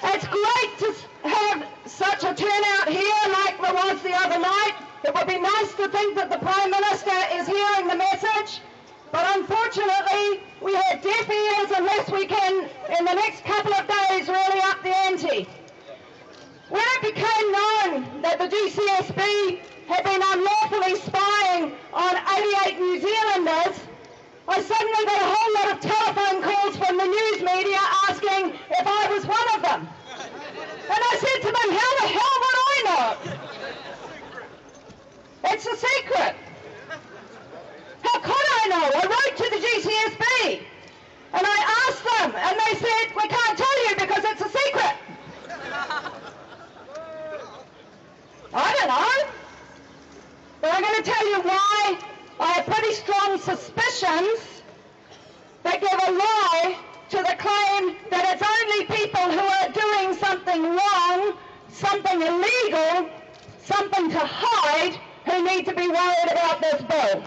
It's great to have such a turnout here like there was the other night. It would be nice to think that the Prime Minister is hearing the message, but unfortunately we have deaf ears unless we can, in the next couple of days, really up the ante. When it became known that the GCSB had been unlawfully spying on 88 New Zealanders, I suddenly got a whole lot of telephone calls from the news media asking if I was one of them. And I said to them, how the hell would I know? It's a secret. How could I know? I wrote to the GCSB and I asked them and they said, we can't tell you because it's a secret. I don't know. But I'm going to tell you why I have pretty strong suspicions that give a lie to the claim that it's only people who are doing something wrong, something illegal, something to hide, who need to be worried about this bill.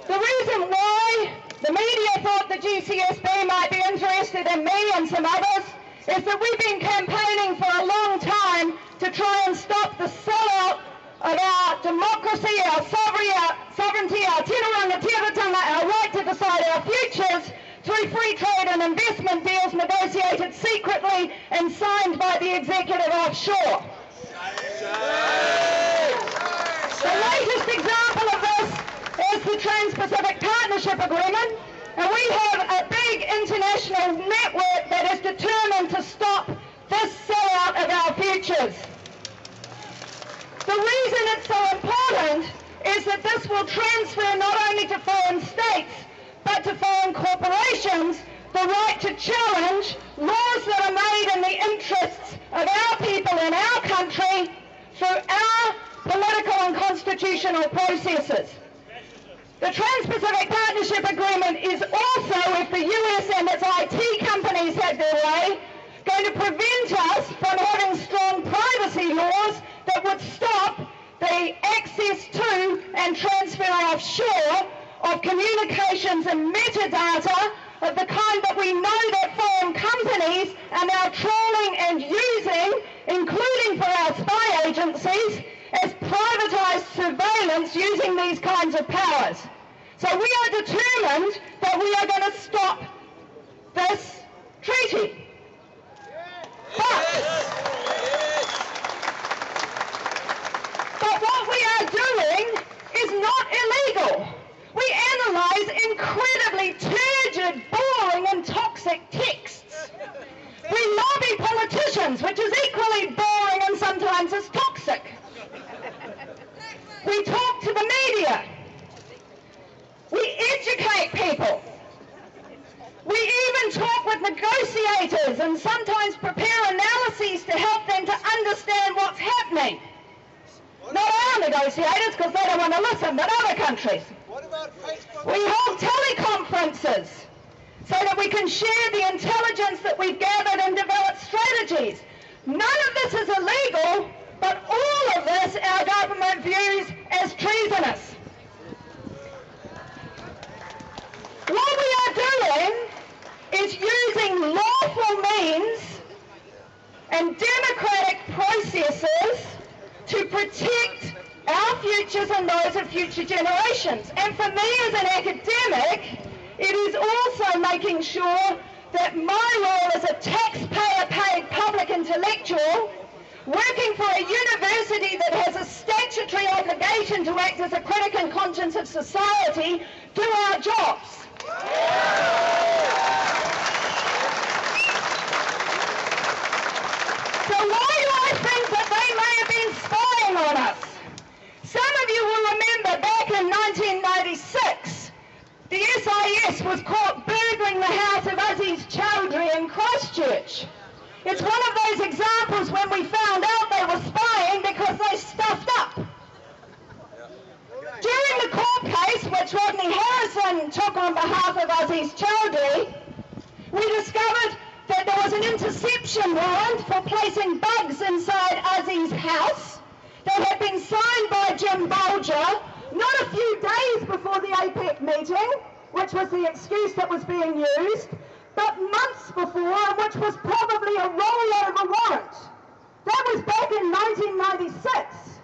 The reason why the media thought the GCSB might be interested in me and some others is that we've been campaigning for a long time to try and stop the sellout of our democracy, our sovereignty, our tiraranga tiratanga, our right to decide our futures through free trade and investment deals negotiated secretly and signed by the executive offshore. The latest example of this is the Trans-Pacific Partnership Agreement, and we have a big international network that is determined to stop this sellout of our futures. The reason it's so important is that this will transfer not only to foreign states, but to foreign corporations the right to challenge laws that are made in the interests of our people in our country through our political and constitutional processes. The Trans-Pacific Partnership Agreement is also, if the US and its IT companies had their way, going to prevent us from having strong privacy laws that would stop the access to and transfer offshore of communications and metadata of the kind that we know that foreign companies are now trawling and using, including for our spy agencies, as privatized surveillance using these kinds of powers. So we are determined that we are going to stop this treaty. But what we are doing is not illegal. We analyse incredibly turgid, boring and toxic texts. We lobby politicians, which is equally boring and sometimes as toxic. We talk to the media. We educate people. We even talk with negotiators and sometimes prepare analyses to help them to understand what's happening. Not our negotiators, because they don't want to listen, but other countries. We hold teleconferences so that we can share the intelligence that we've gathered and develop strategies. None of this is illegal, but all of this our government views as treasonous. What we are doing is using lawful means and democratic processes to protect our futures and those of future generations. And for me as an academic, it is also making sure that my role as a taxpayer-paid public intellectual, working for a university that has a statutory obligation to act as a critic and conscience of society, do our jobs. So why do I think that they may have been spying on us? Some of you will remember back in 1996, the SIS was caught burgling the house of Aziz Chowdhury in Christchurch. It's one of those examples when we found out they were spying because they stuffed up. During the court case, which Rodney Harrison took on behalf of Aziz Chowdhury, we discovered that there was an interception warrant for placing bugs inside Aziz's house that had been signed by Jim Bolger not a few days before the APEC meeting, which was the excuse that was being used, but months before, which was probably a rollover warrant. That was back in 1996.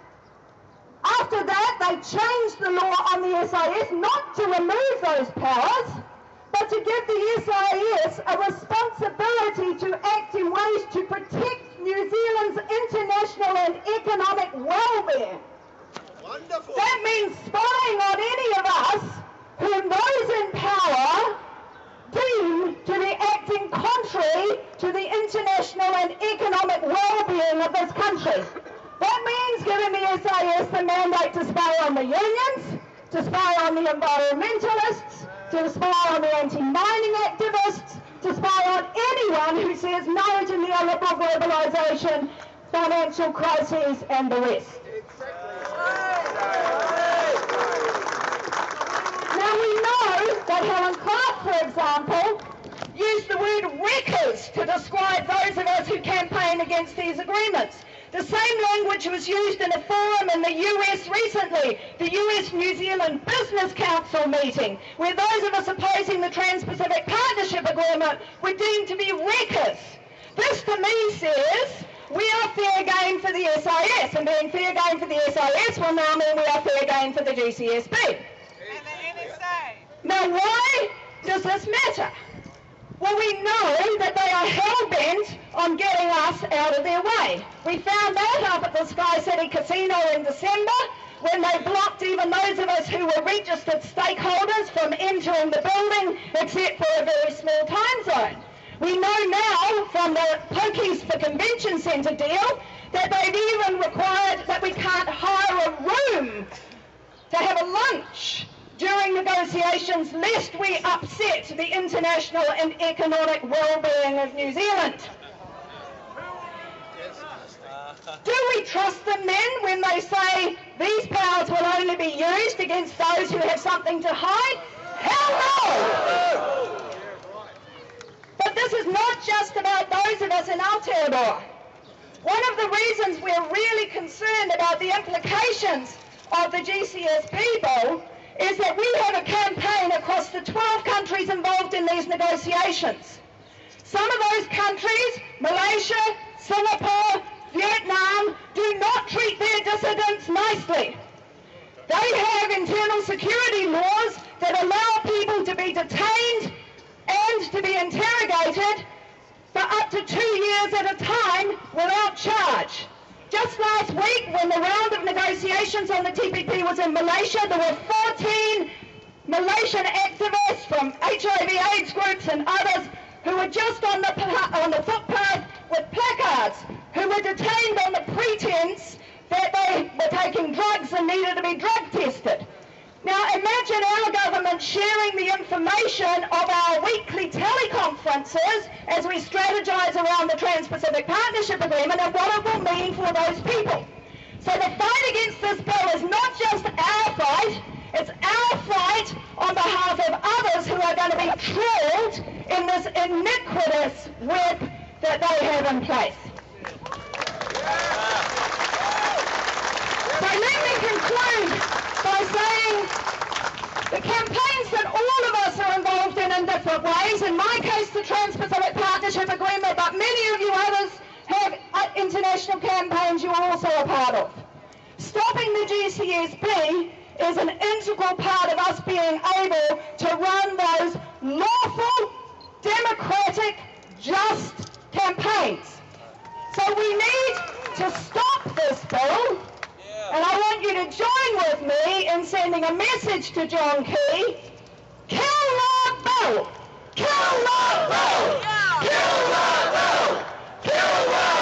After that, they changed the law on the SIS not to remove those powers, but to give the SIS a responsibility to act in ways to protect New Zealand's international and economic well-being. Wonderful. That means spying on any of us whom those in power deem to be acting contrary to the international and economic well-being of this country. That means giving the SIS the mandate to spy on the unions, to spy on the environmentalists, to spy on the anti-mining activists, to spy on anyone who says no to neoliberal globalisation, financial crises and the rest. Now we know that Helen Clark, for example, used the word wreckers to describe those of us who campaign against these agreements. The same language was used in a forum in the US recently, the US New Zealand Business Council meeting, where those of us opposing the Trans-Pacific Partnership Agreement were deemed to be wreckers. This to me says we are fair game for the SIS, and being fair game for the SIS will now mean we are fair game for the GCSB. And the NSA. Now why does this matter? Well, we know that they are hell-bent on getting us out of their way. We found that up at the Sky City Casino in December, when they blocked even those of us who were registered stakeholders from entering the building, except for a very small time zone. We know now from the Pokies for Convention Centre deal that they've even required that we can't hire a room to have a lunch during negotiations, lest we upset the international and economic well-being of New Zealand. Do we trust them then when they say these powers will only be used against those who have something to hide? Hell no! But this is not just about those of us in Aotearoa. One of the reasons we're really concerned about the implications of the GCSB bill is that we have a campaign across the 12 countries involved in these negotiations. Some of those countries, Malaysia, Singapore, Vietnam, do not treat their dissidents nicely. They have internal security laws that allow people to be detained and to be interrogated for up to 2 years at a time without charge. Just last week, when the round of negotiations on the TPP was in Malaysia, there were 14 Malaysian activists from HIV/AIDS groups and others who were just on the footpath with placards, who were detained on the pretense that they were taking drugs and needed to be drug tested. Now imagine our government sharing the information of our weekly teleconferences as we strategise around the Trans-Pacific Partnership Agreement and what it will mean for those people. So the fight against this bill is not just our fight, it's our fight on behalf of others who are going to be trawled in this iniquitous web that they have in place. So let me conclude by saying the campaigns that all of us are involved in different ways, in my case the Trans-Pacific Partnership Agreement, but many of you others have international campaigns you are also a part of. Stopping the GCSB is an integral part of us being able to run those lawful, democratic, just campaigns. So we need to stop this bill. And I want you to join with me in sending a message to John Key. Kill the bill! Kill the bill! Kill the bill! Kill the bill!